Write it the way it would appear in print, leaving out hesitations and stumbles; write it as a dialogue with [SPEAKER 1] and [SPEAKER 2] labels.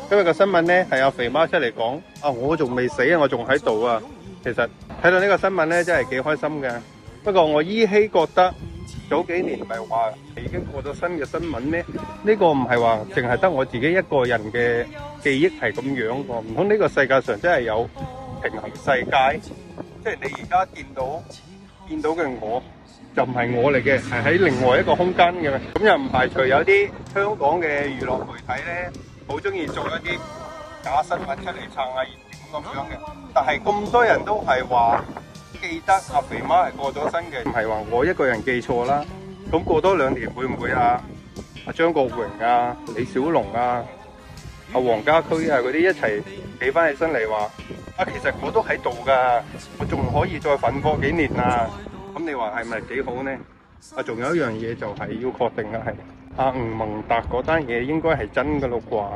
[SPEAKER 1] 今日個新聞咧係阿肥媽出嚟講，我仲未死啊，我仲喺度啊。其實睇到呢個新聞咧，真係幾開心嘅。不過我依稀覺得早幾年唔係話已經過咗身嘅新聞咩？呢個唔係話淨係得我自己一個人嘅記憶係咁樣喎。唔通呢個世界上真係有平行世界？即係你而家見到嘅我，就唔係我嚟嘅，係喺另外一個空間嘅。咁又唔排除有啲香港嘅娛樂媒體咧，好中意做一啲假新聞出嚟撐下熱點咁樣嘅。但係咁多人都係話記得阿肥媽係過咗身嘅，唔係話我一個人記錯啦。咁過多2年會唔會阿張國榮啊、李小龍啊、阿黃家駒啊嗰啲一齊企翻起身嚟話其實我都喺度㗎，我仲可以再奮搏幾年啊！咁你話係咪幾好呢？仲有一樣嘢就係要確定嘅係阿吳孟達嗰單嘢應該係真㗎咯啩。